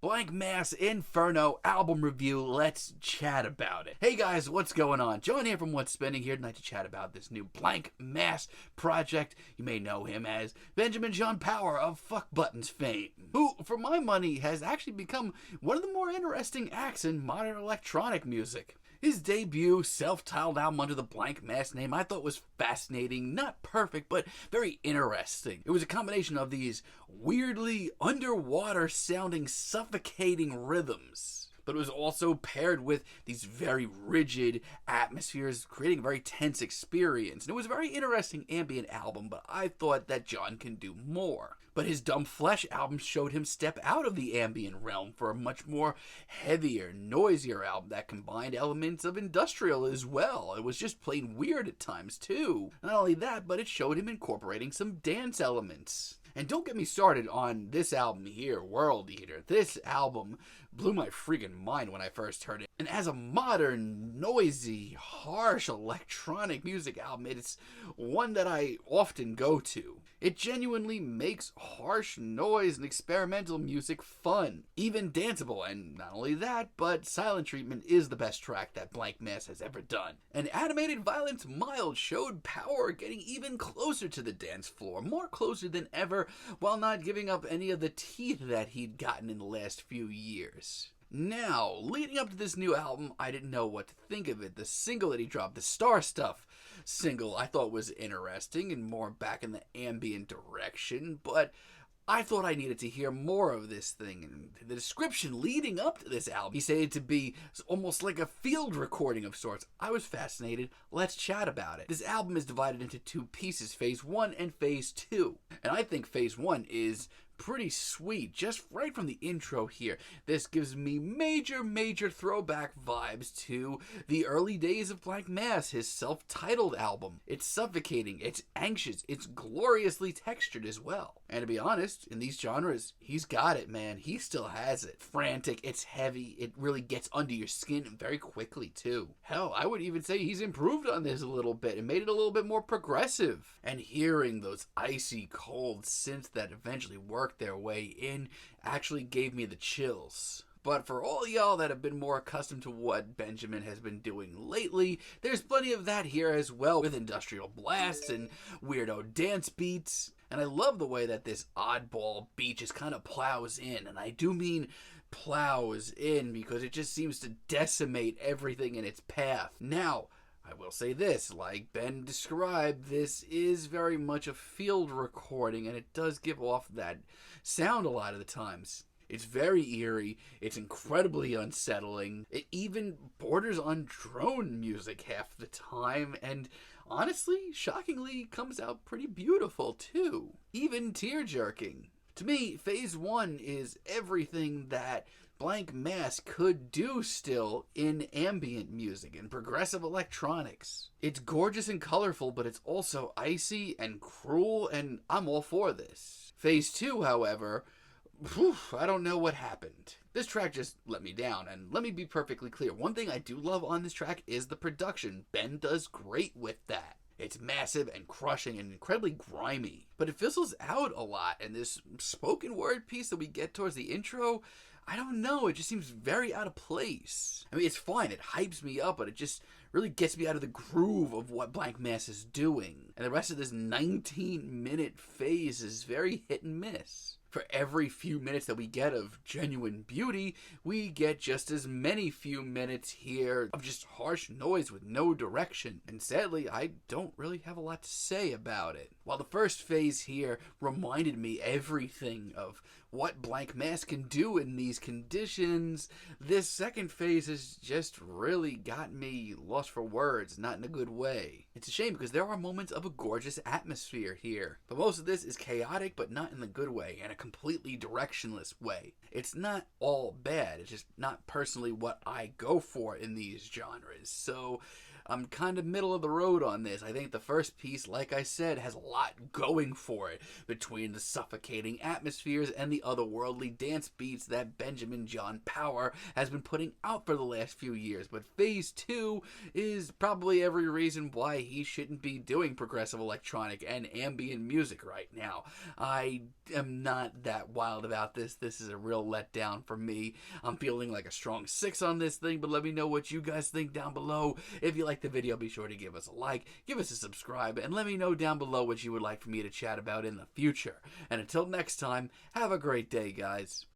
Blanck Mass Inferno album review. Let's chat about it. Hey guys, what's going on? John here from What's Spinning here tonight to chat about this new Blanck Mass project. You may know him as Benjamin John Power of Fuck Buttons fame, who, for my money, has actually become one of the more interesting acts in modern electronic music. His debut self-titled album under the Blanck Mass name I thought was fascinating, not perfect, but very interesting. It was a combination of these weirdly underwater sounding suffocating rhythms, but it was also paired with these very rigid atmospheres, creating a very tense experience. And it was a very interesting ambient album, but I thought that John can do more. But his Dumb Flesh album showed him step out of the ambient realm for a much more heavier, noisier album that combined elements of industrial as well. It was just plain weird at times too. Not only that, but it showed him incorporating some dance elements. And don't get me started on this album here, World Eater. This album blew my freaking mind when I first heard it. And as a modern, noisy, harsh electronic music album, it's one that I often go to. It genuinely makes harsh noise and experimental music fun, even danceable, and not only that, but Silent Treatment is the best track that Blanck Mass has ever done. And Animated Violence Mild showed Power getting even closer to the dance floor, more closer than ever, while not giving up any of the teeth that he'd gotten in the last few years. Now, leading up to this new album, I didn't know what to think of it. The single that he dropped, the Star Stuff single, I thought was interesting and more back in the ambient direction, but I thought I needed to hear more of this thing. And the description leading up to this album, he said it to be almost like a field recording of sorts. I was fascinated. Let's chat about it. This album is divided into two pieces, Phase 1 and Phase 2. And I think Phase 1 is pretty sweet, just right from the intro here. This gives me major throwback vibes to the early days of Blanck Mass, his self-titled album. It's suffocating, it's anxious, it's gloriously textured as well. And to be honest, in these genres, he's got it, man. He still has it. Frantic, it's heavy, it really gets under your skin very quickly too. Hell, I would even say he's improved on this a little bit and made it a little bit more progressive. And hearing those icy cold synths that eventually worked their way in actually gave me the chills. But for all y'all that have been more accustomed to what Benjamin has been doing lately, there's plenty of that here as well, with industrial blasts and weirdo dance beats. And I love the way that this oddball beat just kind of plows in, and I do mean plows in because it just seems to decimate everything in its path. Now, I will say this, like Ben described, this is very much a field recording, and it does give off that sound a lot of the times. It's very eerie, it's incredibly unsettling, it even borders on drone music half the time, and honestly, shockingly, comes out pretty beautiful too, even tear-jerking. To me, Phase 1 is everything that Blanck Mass could do still in ambient music and progressive electronics. It's gorgeous and colorful, but it's also icy and cruel, and I'm all for this. Phase 2, however, I don't know what happened. This track just let me down, and let me be perfectly clear. One thing I do love on this track is the production. Ben does great with that. It's massive and crushing and incredibly grimy, but it fizzles out a lot, and this spoken word piece that we get towards the intro, I don't know, it just seems very out of place. I mean, it's fine, it hypes me up, but it just really gets me out of the groove of what Blanck Mass is doing. And the rest of this 19-minute phase is very hit and miss. For every few minutes that we get of genuine beauty, we get just as many few minutes here of just harsh noise with no direction. And sadly, I don't really have a lot to say about it. While the first phase here reminded me everything of what Blanck Mass can do in these conditions, this second phase has just really got me lost for words, not in a good way. It's a shame because there are moments of a gorgeous atmosphere here, but most of this is chaotic, but not in the good way, and a completely directionless way. It's not all bad, it's just not personally what I go for in these genres. So I'm kind of middle of the road on this. I think the first piece, like I said, has a lot going for it between the suffocating atmospheres and the otherworldly dance beats that Benjamin John Power has been putting out for the last few years. But phase 2 is probably every reason why he shouldn't be doing progressive electronic and ambient music right now. I am not that wild about this. This is a real letdown for me. I'm feeling like a strong 6 on this thing, but let me know what you guys think down below. If you like the video, be sure to give us a like, give us a subscribe, and let me know down below what you would like for me to chat about in the future. And until next time, have a great day, guys.